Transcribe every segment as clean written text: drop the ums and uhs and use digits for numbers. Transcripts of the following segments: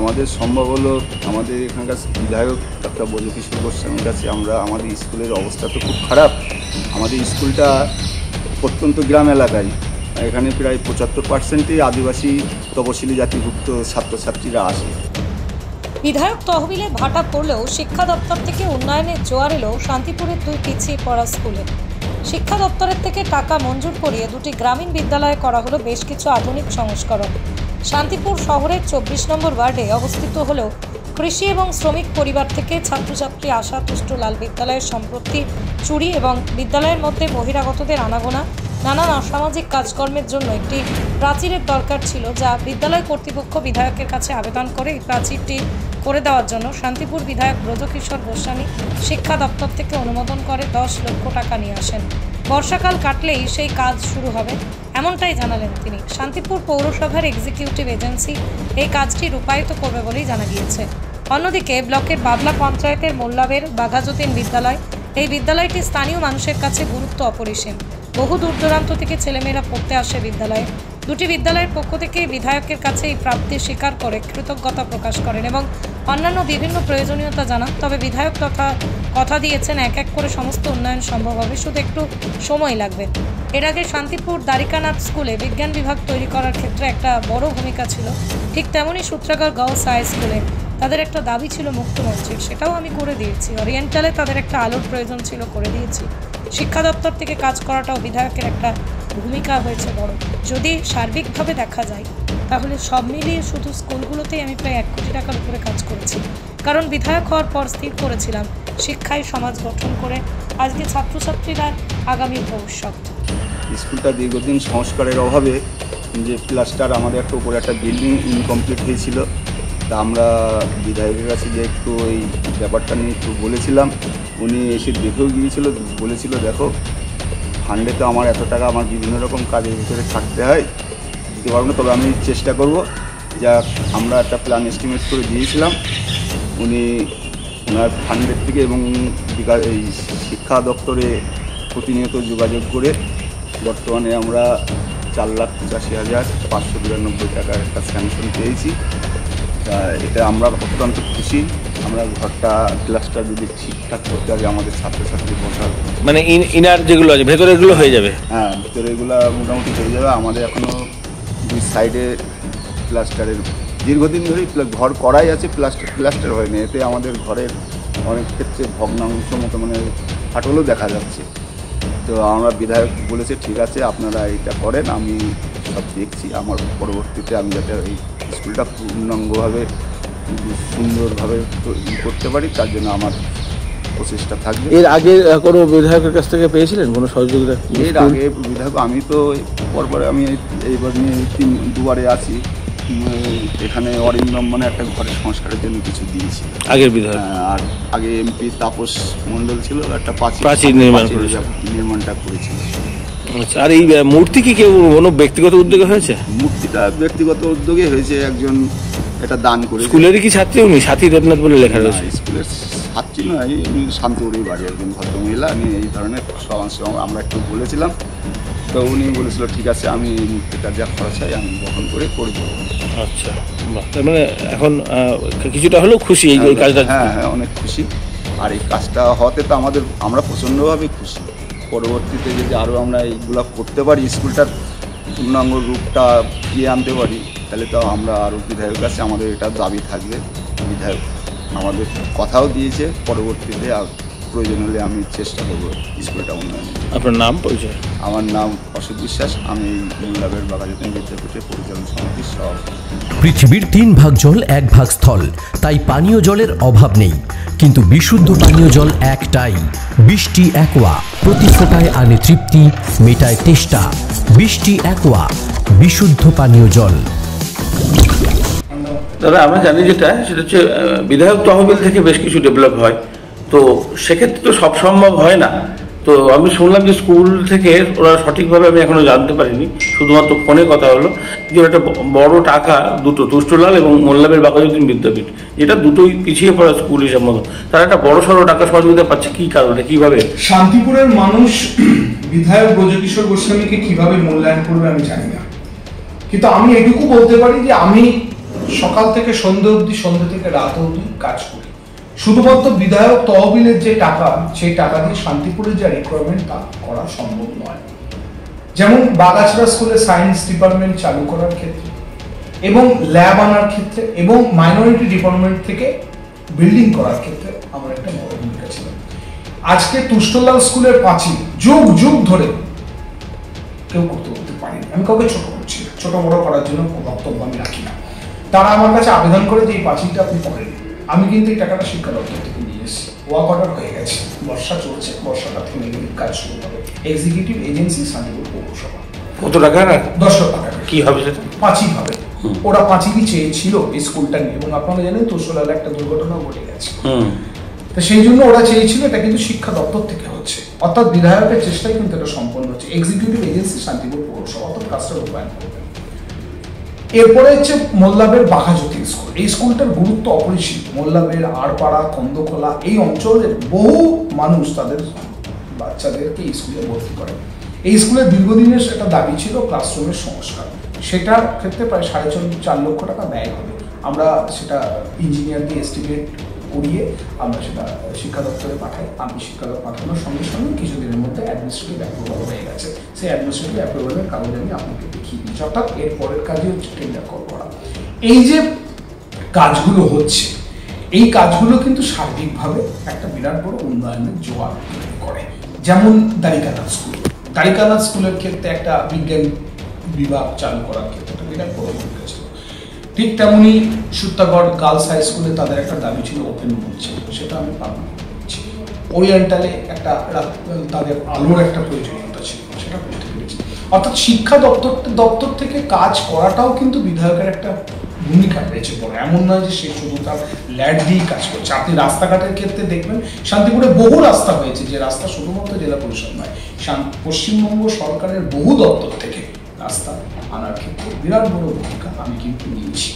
আমাদের সম্ভব হলো আমাদের এখানকার বিধায়ক ডক্টর ব্রজকিশোর গোস্বামীর কাছে আমরা আমাদের স্কুলের অবস্থা তো খুব খারাপ। আমাদের স্কুলটা প্রত্যন্ত গ্রাম এলাকায়, এখানে প্রায় 75%ই আদিবাসী তপশিলি জাতিভুক্ত ছাত্রছাত্রীরা আসে। বিধায়ক তহবিলে ভাটা পড়লেও শিক্ষা দপ্তর থেকে উন্নয়নের জোয়ার এলো শান্তিপুরের 2 পিছিয়ে পড়া স্কুলে। শিক্ষা দপ্তরের থেকে টাকা মঞ্জুর করিয়ে 2টি গ্রামীণ বিদ্যালয়ে করা হলো বেশ কিছু আধুনিক সংস্করণ। শান্তিপুর শহরের 24 নম্বর ওয়ার্ডে অবস্থিত হলেও কৃষি এবং শ্রমিক পরিবার থেকে ছাত্রছাত্রী আশা তুষ্টলাল বিদ্যালয়ের সম্প্রতি চুরি এবং বিদ্যালয়ের মধ্যে বহিরাগতদের আনাগোনা, নানান অসামাজিক কাজকর্মের জন্য একটি প্রাচীরের দরকার ছিল, যা বিদ্যালয় কর্তৃপক্ষ বিধায়কের কাছে আবেদন করে এই প্রাচীরটি করে দেওয়ার জন্য শান্তিপুর বিধায়ক ব্রজকিশোর গোস্বামী শিক্ষা দপ্তর থেকে অনুমোদন করে 10 লক্ষ টাকা নিয়ে আসেন। বর্ষাকাল কাটলেই সেই কাজ শুরু হবে, এমনটাই জানালেন তিনি। শান্তিপুর পৌরসভার এক্সিকিউটিভ এজেন্সি এই কাজটি রূপায়িত করবে বলেই জানা গিয়েছে। অন্যদিকে ব্লকের বাবলা পঞ্চায়েতের মোল্লাবের বাঘাযতীন বিদ্যালয়, এই বিদ্যালয়টি স্থানীয় মানুষের কাছে গুরুত্ব অপরিসীম। বহু দূর দূরান্ত থেকে ছেলেমেয়েরা পড়তে আসে বিদ্যালয়ে। 2টি বিদ্যালয়ের পক্ষ থেকে বিধায়কের কাছে এই প্রাপ্তি স্বীকার করে কৃতজ্ঞতা প্রকাশ করেন এবং অন্যান্য বিভিন্ন প্রয়োজনীয়তা জানান। তবে বিধায়ক কথা দিয়েছেন এক এক করে সমস্ত উন্নয়ন সম্ভব হবে, শুধু একটু সময় লাগবে। এর আগে শান্তিপুর দ্বারিকানাথ স্কুলে বিজ্ঞান বিভাগ তৈরি করার ক্ষেত্রে একটা বড় ভূমিকা ছিল, ঠিক তেমনই সূত্রাগড় গার্লস হাই স্কুলে তাদের একটা দাবি ছিল মুক্তমঞ্চের, সেটাও আমি করে দিয়েছি। ওরিয়েন্টালে তাদের একটা আলোর প্রয়োজন ছিল, করে দিয়েছি। শিক্ষা দপ্তর থেকে কাজ করাটাও বিধায়কের একটা ভূমিকা হয়েছে বড়। যদি সার্বিকভাবে দেখা যায় তাহলে সব মিলিয়ে শুধু স্কুলগুলোতেই আমি প্রায় 1 কোটি টাকার উপরে কাজ করেছি, কারণ বিধায়ক হওয়ার পর স্থির করেছিলাম শিক্ষায় সমাজ গঠন করে আজকে ছাত্রছাত্রীরা আগামী ভবিষ্যৎ। স্কুলটা দীর্ঘদিন সংস্কারের অভাবে যে প্লাস্টার আমাদের একটা উপরে একটা বিল্ডিং ইনকমপ্লিট হয়েছিল, তা আমরা বিধায়কের কাছে যে একটু ওই ব্যাপারটা নিয়ে একটু বলেছিলাম। উনি এসে দেখেও গিয়েছিল, বলেছিল দেখো ফান্ডে তো আমার এত টাকা আমার বিভিন্ন রকম কাজের ভিতরে থাকতে হয়, দিতে পারবো না, তবে আমি চেষ্টা করব। যা আমরা একটা প্ল্যান এস্টিমেট করে দিয়েছিলাম, উনি ওনার ফান্ডের থেকে এবং এই শিক্ষা দপ্তরে প্রতিনিয়ত যোগাযোগ করে বর্তমানে আমরা 4,85,592 টাকার একটা স্যাংশন পেয়েছি। তা এটা আমরা অত্যন্ত খুশি। আমরা ঘরটা ক্লাসটা যদি ঠিকঠাক করতে হবে আমাদের ছাত্রছাত্রী বসার, মানে ইনার যেগুলো আছে ভেতরে এগুলো হয়ে যাবে। হ্যাঁ, ভেতরে এগুলো মোটামুটি হয়ে যাবে। আমাদের এখনও 2 সাইডে প্লাস্টারের দীর্ঘদিন ধরেই ঘর করাই আছে, প্লাস্টার হয়নি। এতে আমাদের ঘরের অনেক ক্ষেত্রে ভগ্নাংশ মতো মানে ফাটলও দেখা যাচ্ছে। তো আমরা বিধায়ক বলেছে ঠিক আছে আপনারা এটা করেন, আমি সব দেখছি। আমার পরবর্তীতে আমি যাতে এই স্কুলটা পূর্ণাঙ্গভাবে সুন্দরভাবে করতে পারি তার জন্য আমার প্রচেষ্টা থাকবে। এর আগে কোনো বিধায়কের কাছ থেকে পেয়েছিলেন কোনো সহযোগিতা? এর আগে বিধায়ক আমি তো পরপরে আমি এইবার নিয়ে 2বারে আছি। এখানে অরিন্দম মানে একটা ঘরের সংস্কারের জন্য কিছু দিয়েছিল আগের বিধায়ক। আর আগে এমপি তাপস মণ্ডল ছিল, একটা প্রাচীর নির্মাণটা করেছিল। আচ্ছা, আর এই মূর্তি কি কেউ কোনো ব্যক্তিগত উদ্যোগে হয়েছে? মূর্তিটা ব্যক্তিগত উদ্যোগে হয়েছে, একজন এটা দান করে। স্কুলেরই কি ছাত্রী উনি? সাথী দেবনাথ বলে লেখা রয়েছে। স্কুলের ছাত্রী নয়, শান্তিপুরের বাড়ি একজন ভদ্রমহিলা। আমি এই ধরনের আমরা একটু বলেছিলাম, তো উনি বলেছিল ঠিক আছে আমি এই মূর্তিটা যা খরচ হয় আমি বহন করে দেবো। আচ্ছা, তার মানে এখন কিছুটা হলেও খুশি এই কাজটা? হ্যাঁ হ্যাঁ, অনেক খুশি। আর এই কাজটা হওয়াতে তো আমরা প্রচণ্ডভাবে খুশি। পরবর্তীতে যদি আরও আমরা এইগুলো করতে পারি, স্কুলটার পূর্ণাঙ্গ রূপটা ফিরিয়ে আনতে পারি, তাহলে তো আমরা আরও বিধায়কের কাছে আমাদের এটা দাবি থাকবে। বিধায়ক আমাদের কথাও দিয়েছে, পরবর্তীতে প্রয়োজন হলে আমি চেষ্টা করবো স্কুলটা উন্নয়নের। আপনার নাম পরিচয়? আমার নাম অশোক বিশ্বাস, আমি মোল্লাবের বাঘাযতীন বিদ্যাপীঠের পরিচালন সমিতির সভাপতি। পৃথিবীর 3 ভাগ জল 1 ভাগ স্থল, তাই পানীয় জলের অভাব নেই, কিন্তু বিশুদ্ধ পানীয় জল একটাই, বৃষ্টি অ্যাকোয়া। প্রতি ফোঁটায় আনে তৃপ্তি, মেটায় তেষ্টা। বৃষ্টি অ্যাকোয়া, বিশুদ্ধ পানীয় জল। দাদা আমরা জানি যেটা, সেটা হচ্ছে বিধায়ক তহবিল থেকে বেশ কিছু ডেভেলপ হয়, তো সেক্ষেত্রে তো সব সম্ভব হয় না। তো আমি শুনলাম যে স্কুল থেকে ওরা সঠিকভাবে আমি এখনো জানতে পারিনি, শুধুমাত্র ফোনে কথা হলো যে একটা বড় টাকা দুটো, তুষ্টলাল এবং মোল্লাবের বাঘাযতীন বিদ্যাপীঠ, যেটা দুটোই পিছিয়ে পড়া স্কুল হিসাব মতো, তারা একটা বড় সড়ো টাকা সহযোগিতা পাচ্ছে। কি কারণে, কিভাবে? শান্তিপুরের মানুষ বিধায়ক ব্রজকিশোর গোস্বামীকে কিভাবে মূল্যায়ন করবে আমি জানি না, কিন্তু আমি এটুকু বলতে পারি যে আমি সকাল থেকে সন্ধ্যে অবধি, সন্ধ্যে থেকে রাত অবধি কাজ করি। শুধুমাত্র বিধায়ক তহবিলের যে টাকা, সেই টাকা দিয়ে শান্তিপুরের যে রিকোয়ারমেন্ট তা করা সম্ভব নয়। যেমন বাগাছড়া স্কুলে সায়েন্স ডিপার্টমেন্ট চালু করার ক্ষেত্রে এবং ল্যাব আনার ক্ষেত্রে এবং মাইনরিটি ডিপার্টমেন্ট থেকে বিল্ডিং করার ক্ষেত্রে আমার একটা বড় ভূমিকা ছিল। আজকে তুষ্টলাল স্কুলের পাঁচিল যুগ যুগ ধরে কেউ করতে পারেনি। আমি কাউকে ছোট করছি না, ছোট বড় করার জন্য বক্তব্য আমি রাখি না। তারা আমার কাছে আবেদন করে যে এই পাঁচিলটা আপনি করেন, আমি কিন্তু এই টাকাটা শিক্ষা দপ্তর থেকে নিয়ে এসেছি। ওয়ার্ক অর্ডার হয়ে গেছে, বর্ষা চলছে, বর্ষাটা থেমে গেলে কাজ শুরু হবে। এক্সিকিউটিভ এজেন্সি শান্তিপুর পৌরসভা। কত টাকা? 10 লাখ টাকা। কি হবে সেটা? পাঁচিল হবে। ওরা পাঁচিলই চেয়েছিল এই স্কুলটা নিয়ে, এবং আপনারা জানেন তুষ্টলালে একটা দুর্ঘটনাও ঘটে গেছে। তো সেই জন্য ওরা চেয়েছিল, এটা কিন্তু শিক্ষা দপ্তর থেকে হচ্ছে, অর্থাৎ বিধায়কের চেষ্টায় কিন্তু এটা সম্পন্ন হচ্ছে। এক্সিকিউটিভ এজেন্সি শান্তিপুর পৌরসভা, অর্থাৎ কাজটা রূপায়ণ করবে। এরপরে হচ্ছে মোল্লাবের বাঘাজ্যোতি স্কুল। এই স্কুলটার গুরুত্ব অপরিসীম। মোল্লাবের, আড়পাড়া, কন্দখোলা এই অঞ্চলের বহু মানুষ তাদের বাচ্চাদেরকে এই স্কুলে ভর্তি করে। এই স্কুলের দীর্ঘদিনের একটা দাবি ছিল ক্লাসরুমের সংস্কার। সেটার ক্ষেত্রে প্রায় 4.5 লক্ষ টাকা ব্যয় হবে। আমরা সেটা ইঞ্জিনিয়ার দিয়ে এস্টিমেট করিয়ে আমরা সেটা শিক্ষা দপ্তরে পাঠাই। আমি শিক্ষা দপ্তর পাঠানোর সঙ্গে সঙ্গে কিছুদিনের মধ্যে অ্যাডমিনিস্ট্রেটিভ অ্যাপ্রুভাল হয়ে গেছে। সেই অ্যাডমিনিস্ট্রেটিভ অ্যাপ্রুভালের কাগজ আমি আপনাকে দেখিয়ে দিচ্ছি। অর্থাৎ এর পরের কাজই হচ্ছে টেন্ডার করা। এই যে কাজগুলো হচ্ছে, এই কাজগুলো কিন্তু সার্বিকভাবে একটা বিরাট বড় উন্নয়নের জোয়ার করে। যেমন দ্বারিকানাথ স্কুল, দ্বারিকানাথ স্কুলের ক্ষেত্রে একটা বিজ্ঞান বিভাগ চালু করার ক্ষেত্রে একটা বিরাট বড় ভূমিকা ছিল। ঠিক তেমনি সূত্রাগড় গার্লস হাই স্কুলে তাদের একটা দাবি ছিল ওপেন বলছে, সেটা আমি পালন করছি। ওরিয়েন্টালে একটা তাদের আলোর একটা প্রয়োজনীয়তা ছিল, সেটা করতে পেরেছি। অর্থাৎ শিক্ষা দপ্তর থেকে কাজ করাটাও কিন্তু বিধায়কের একটা ভূমিকা রয়েছে বড়। এমন নয় যে সে শুধু তার ল্যাড দিয়েই কাজ করছে। আপনি রাস্তাঘাটের ক্ষেত্রে দেখবেন শান্তিপুরে বহু রাস্তা হয়েছে, যে রাস্তা শুধুমাত্র জেলা পরিষদ নয়, পশ্চিমবঙ্গ সরকারের বহু দপ্তর থেকে রাস্তা আনার ক্ষেত্রে বিরাট বড় ভূমিকা আমি কিন্তু নিয়েছি।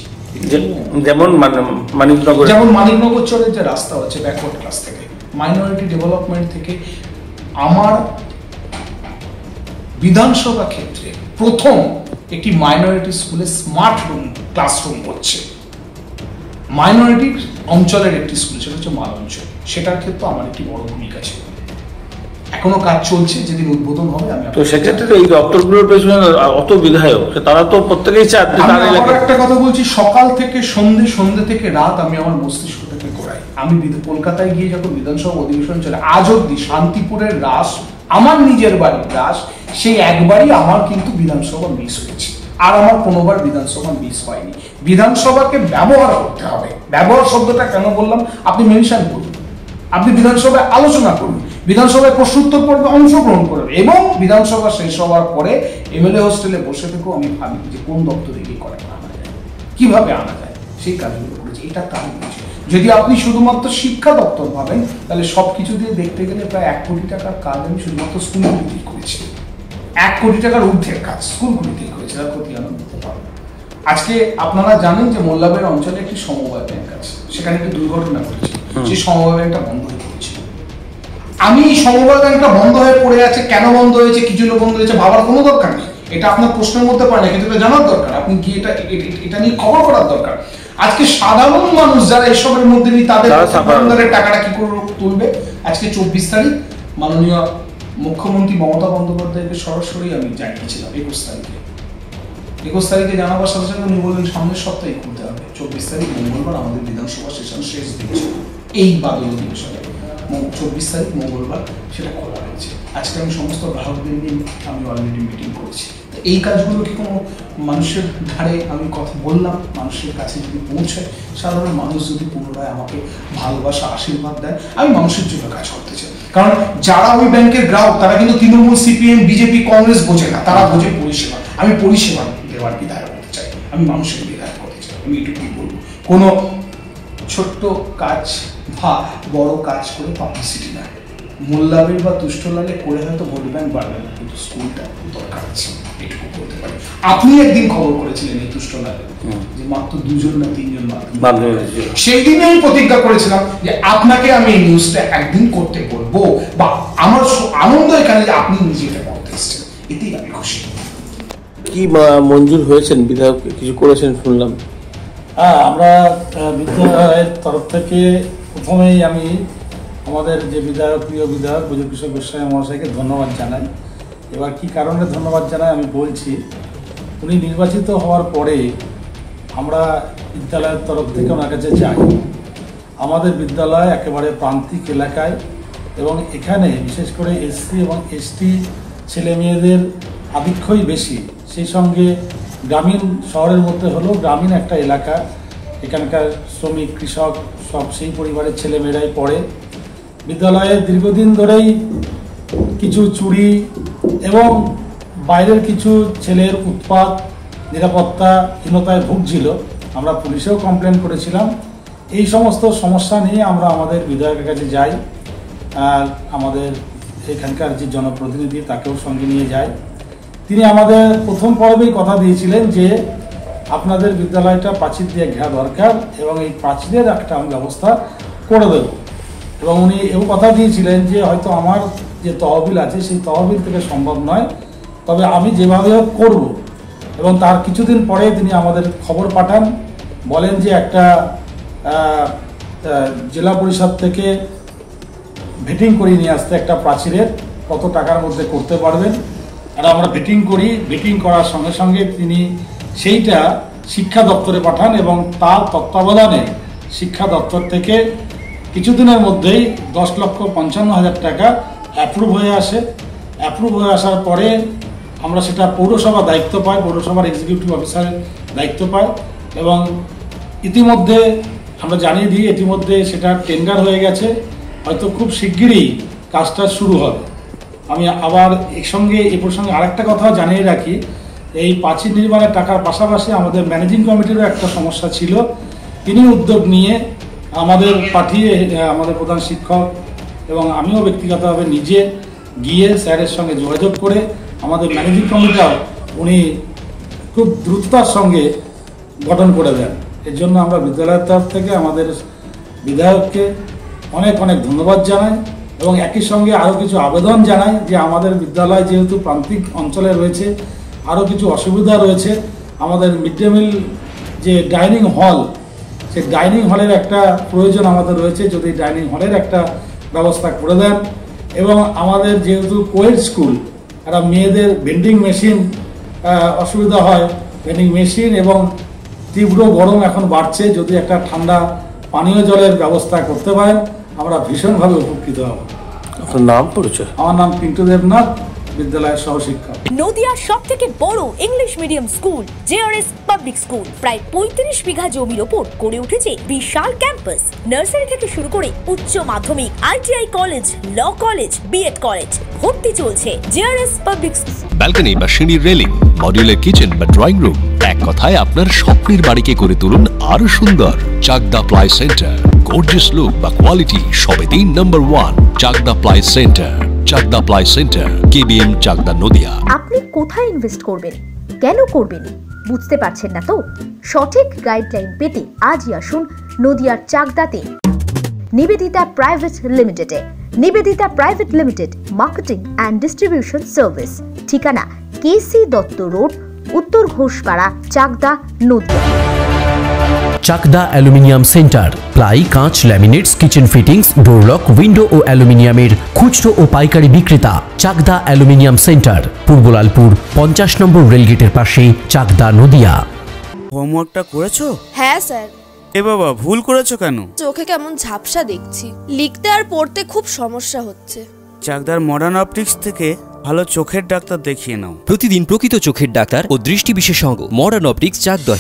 যেমন মানিকনগর চরের যে রাস্তা হচ্ছে ব্যাকওয়ার্ড ক্লাস থেকে, মাইনরিটি ডেভেলপমেন্ট থেকে, আমার বিধানসভা ক্ষেত্রে প্রথম একটি মাইনরিটি স্কুলে স্মার্ট রুম ক্লাসরুম হচ্ছে। মাইনরিটি অঞ্চলের একটি স্কুল, সেটা হচ্ছে মালঞ্চল। সেটার ক্ষেত্রে আমার একটি বড় ভূমিকা ছিল। এখনো কাজ চলছে, যেদিন উদ্বোধন হবে আমি। তো সেক্ষেত্রে এই দপ্তরগুলোর পেছনে অত বিধায়ক, তারা তো প্রত্যেকেই চায়। একটা কথা বলছি, সকাল থেকে সন্ধ্যে থেকে রাত আমি আমার মস্তিষ্কটাকে ঘোরাই। আমি কলকাতায় গিয়ে যখন বিধানসভা অধিবেশন চলে, আজ অব্দি শান্তিপুরের রাস, আমার নিজের বাড়ির রাস, সেই একবারই আমার কিন্তু বিধানসভা মিস হয়েছে। আর আমার কোনোবার বিধানসভা মিস হয়নি। বিধানসভাকে ব্যবহার করতে হবে। ব্যবহার শব্দটা কেন বললাম, আপনি মেনশন করুন, আপনি বিধানসভায় আলোচনা করুন, বিধানসভায় প্রশ্নোত্তর পর্বে অংশগ্রহণ করবে, এবং বিধানসভা শেষ হওয়ার পরে এমএলএ হোস্টেলে বসে থেকেও আমি ভাবি যে কোন দপ্তরে গিয়ে করে আনা যায়, কিভাবে আনা যায়, সেই কাজগুলো করেছি। এটা তার বিষয়। যদি আপনি শুধুমাত্র শিক্ষা দপ্তর ভাবেন, তাহলে সবকিছু দিয়ে দেখতে গেলে প্রায় 1 কোটি টাকার কাজ আমি শুধুমাত্র স্কুলগুলিতেই করেছি। 1 কোটি টাকার ঊর্ধ্বের কাজ স্কুলগুলিতেই করেছি, তার প্রতি আনন্দ দিতে পারবো। আজকে আপনারা জানেন যে মোল্লাবের অঞ্চলে একটি সমবায় ব্যাংক আছে, সেখানে একটি দুর্ঘটনা ঘটেছে, সেই সমবায় ব্যাংকটা বন্ধ হয়ে পড়েছিল। আমি সমবায় ব্যাংকটা বন্ধ হয়ে পড়ে আছে, কেন বন্ধ হয়েছে, কি জন্য বন্ধ হয়েছে ভাবার কোনো দরকার নেই। এটা আপনার প্রশ্নের মধ্যে পড়ে না, কিন্তু এটা জানার দরকার। আপনি কি এটা নিয়ে খবর করার দরকার। আজকে সাধারণ মানুষ যারা এসবের মধ্যে নেই, তাদের টাকাটা কি করে তুলবে। আজকে 24 তারিখ মাননীয় মুখ্যমন্ত্রী মমতা বন্দ্যোপাধ্যায়কে সরাসরি আমি জানিয়েছিলাম 21 তারিখে জানাবার সাথে সাথে উনি বললেন সামনের সপ্তাহে খুলতে হবে। 24 তারিখ মঙ্গলবার আমাদের বিধানসভা সেশন শেষ দিন ছিল, এই বাদল অধিবেশনে 24 তারিখ মঙ্গলবার সেটা খোলা হয়েছে। আজকে আমি সমস্ত গ্রাহকদের নিয়ে আমি অলরেডি মিটিং করছি। এই কাজগুলো কি কোনো মানুষের ধারে আমি কথা বললাম, মানুষের কাছে যদি পৌঁছায়, সাধারণ মানুষ যদি পুনরায় আমাকে ভালোবাসা আশীর্বাদ দেয়, আমি মানুষের জন্য কাজ করতে চাই। কারণ যারা ওই ব্যাংকের গ্রাহক, তারা কিন্তু তৃণমূল, সিপিএম, বিজেপি, কংগ্রেস বোঝে না, তারা বোঝে পরিষেবা। আমি পরিষেবা দেওয়ার বিধায়ক হতে চাই, আমি মানুষের বিধায়ক হতে চাই। আমি এটুকুই বলবো, কোনো ছোট্ট কাজ বা বড় কাজ করে পাবলিসিটি না। মোল্লাবের বা তুষ্টলালে করে হয়তো ভোট ব্যাংক বাড়বে না, কিন্তু স্কুলটা দরকার আছে, এটুকু করতে পারি। আপনি একদিন খবর করেছিলেন এই তুষ্টলালে যে মাত্র 2জন না 3জন মাধ্যমিক, সেই দিনে আমি প্রতিজ্ঞা করেছিলাম যে আপনাকে আমি এই নিউজটা একদিন করতে বলবো, বা আমার আনন্দ এখানে যে আপনি নিজে এটা করতে এসেছেন, এতেই আমি খুশি। কি মঞ্জুর হয়েছেন বিধায়ক, কিছু করেছেন শুনলাম। হ্যাঁ, আমরা বিদ্যালয়ের তরফ থেকে প্রথমেই আমি আমাদের যে বিধায়ক, প্রিয় বিধায়ক ব্রজকিশোর গোস্বামী মহাশয়কে ধন্যবাদ জানাই। এবার কি কারণে ধন্যবাদ জানাই আমি বলছি। উনি নির্বাচিত হওয়ার পরে আমরা বিদ্যালয়ের তরফ থেকে ওনার কাছে যাই। আমাদের বিদ্যালয় একেবারে প্রান্তিক এলাকায় এবং এখানে বিশেষ করে এসসি এবং এসটি ছেলে মেয়েদের আধিক্যই বেশি। সেই সঙ্গে গ্রামীণ, শহরের মধ্যে হলেও গ্রামীণ একটা এলাকা, এখানকার শ্রমিক, কৃষক সব সেই পরিবারের ছেলেমেয়েরাই পড়ে। বিদ্যালয়ে দীর্ঘদিন ধরেই কিছু চুরি এবং বাইরের কিছু ছেলের উৎপাত, নিরাপত্তাহীনতায় ভুগছিল। আমরা পুলিশেও কমপ্লেন করেছিলাম। এই সমস্ত সমস্যা নিয়ে আমরা আমাদের বিধায়কের কাছে যাই, আর আমাদের এখানকার যে জনপ্রতিনিধি তাকেও সঙ্গে নিয়ে যাই। তিনি আমাদের প্রথম পর্বেই কথা দিয়েছিলেন যে আপনাদের বিদ্যালয়টা প্রাচীর দিয়ে ঘেরা দরকার এবং এই প্রাচীরের একটা ব্যবস্থা করে দেব। এবং উনি এও কথা দিয়েছিলেন যে হয়তো আমার যে তহবিল আছে সেই তহবিল থেকে সম্ভব নয়, তবে আমি যেভাবে হোক করব। এবং তার কিছুদিন পরে তিনি আমাদের খবর পাঠান, বলেন যে একটা জেলা পরিষদ থেকে ভেটিং করিয়ে নিয়ে আসতে একটা প্রাচীরের কত টাকার মধ্যে করতে পারবেন। আর আমরা ভেটিং করি, ভেটিং করার সঙ্গে সঙ্গে তিনি সেইটা শিক্ষা দপ্তরে পাঠান এবং তার তত্ত্বাবধানে শিক্ষা দপ্তর থেকে কিছুদিনের মধ্যেই 10,55,000 টাকা অ্যাপ্রুভ হয়ে আসে। অ্যাপ্রুভ হয়ে আসার পরে আমরা সেটা পৌরসভার দায়িত্ব পাই, পৌরসভার এক্সিকিউটিভ অফিসারের দায়িত্ব পাই এবং ইতিমধ্যে আমরা জানিয়ে দিই ইতিমধ্যে সেটা টেন্ডার হয়ে গেছে, হয়তো খুব শিগগিরই কাজটা শুরু হবে। আমি আবার এর সঙ্গে এই প্রসঙ্গে আরেকটা কথাও জানিয়ে রাখি, এই প্রাচীর নির্মাণের টাকার পাশাপাশি আমাদের ম্যানেজিং কমিটিরও একটা সমস্যা ছিল। তিনি উদ্যোগ নিয়ে আমাদের পাঠিয়ে আমাদের প্রধান শিক্ষক এবং আমিও ব্যক্তিগতভাবে নিজে গিয়ে স্যারের সঙ্গে যোগাযোগ করে আমাদের ম্যানেজিং কমিটিটাও উনি খুব দ্রুততার সঙ্গে গঠন করে দেন। এর জন্য আমরা বিদ্যালয়ের তরফ থেকে আমাদের বিধায়ককে অনেক অনেক ধন্যবাদ জানাই এবং একই সঙ্গে আরও কিছু আবেদন জানাই যে আমাদের বিদ্যালয় যেহেতু প্রান্তিক অঞ্চলে রয়েছে, আরও কিছু অসুবিধা রয়েছে। আমাদের মিড ডে মিল যে ডাইনিং হল, সেই ডাইনিং হলের একটা প্রয়োজন আমাদের রয়েছে, যদি ডাইনিং হলের একটা ব্যবস্থা করে দেন। এবং আমাদের যেহেতু কোয়েড স্কুল, একটা মেয়েদের ভেন্ডিং মেশিন অসুবিধা হয়, ভেন্ডিং মেশিন এবং তীব্র গরম এখন বাড়ছে, যদি একটা ঠান্ডা পানীয় জলের ব্যবস্থা করতে পারেন আমরা ভীষণভাবে উপকৃত হব। আপনার নাম পরিচয়? আমার নাম পিন্টু দেবনাথ, বিদ্যালয়ের সহশিক্ষক। নদিয়ার সবথেকে বড় English medium school JRS public school প্রায় 35 বিঘা জমির ওপর গড়ে উঠেছে বিশাল ক্যাম্পাস। নার্সারি থেকে শুরু করে উচ্চ মাধ্যমিক, ITI college, law college, BEd college, ভর্তি চলছে জেআরএস পাবলিক। ব্যালকনি বা সিঁড়ির রেলিং, মডিউলার কিচেন বা ড্রয়িং রুম, এক কথায় আপনার স্বপ্নের বাড়িকে করে তুলুন আরো সুন্দর। Chakdah ply centre, gorgeous look বা কোয়ালিটি সবেতেই number 1। Chakdah ply centre, Chakdah ply centre, KBM, Chakdah, Nadia. আপনি কোথায় ইনভেস্ট করবেন, কেন করবেন বুঝতে পারছেন না তো? সঠিক গাইডলাইন পেতে আজই আসুন নদিয়ার চাকদাতে নিবেদিতা প্রাইভেট লিমিটেডে। Nivedita private limited marketing and distribution service, ঠিকানা KC Dutta road, Uttar Ghoshpara, Chakdah, Nadia. Chakdah aluminium centre, ply, কাঁচ, laminates, kitchen fittings, door lock, window ও অ্যালুমিনিয়ামের খুচরো ও পাইকারি বিক্রেতা। Chakdah aluminium centre, Purbalalpur 50 number রেলগেটের পাশে, চাকদা, নদিয়া। হোমওয়ার্কটা করেছো? হ্যাঁ স্যার। এ বাবা, ভুল করেছো কেন? চোখে কেমন ঝাপসা দেখছি, লিখতে আর পড়তে খুব সমস্যা হচ্ছে। চাকদার মডার্ন অপটিক্স থেকে ভালো চোখের ডাক্তার দেখিয়ে নাও। প্রতিদিন প্রকৃত চোখের ডাক্তার ও দৃষ্টি বিশেষজ্ঞ মডার্ন অপটিক্স, চাকদা।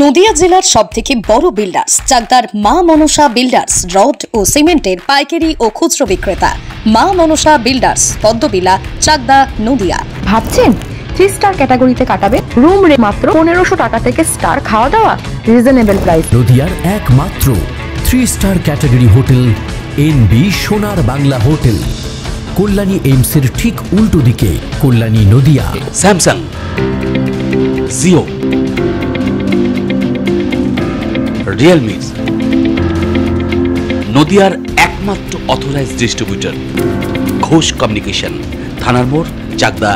নদিয়া জেলার সবথেকে বড় বিল্ডার্স চাকদার মা মনসা বিল্ডার্স, রড ও সিমেন্টের পাইকারি ও খুচরো বিক্রেতা। মা মনসা বিল্ডার্স, পদ্মবিলা, চাকদা, নদিয়া। ভাবছেন 3 স্টার ক্যাটাগরিতে কাটাবেন? রুম রে মাত্র 1500 টাকা থেকে স্টার, খাওয়া দাওয়া রিজনেবল প্রাইস। নদিয়ার একমাত্র 3 স্টার ক্যাটাগরি হোটেল এনবি সোনার বাংলা হোটেল, কল্যাণী এইমসের ঠিক উল্টো দিকে, কল্যাণী, নদিয়া। স্যামসাং, জিও, রিয়েলমি, নদিয়ার একমাত্র অথরাইজড ডিস্ট্রিবিউটর ঘোষ কমিউনিকেশন, থানার মোড়, চাকদা।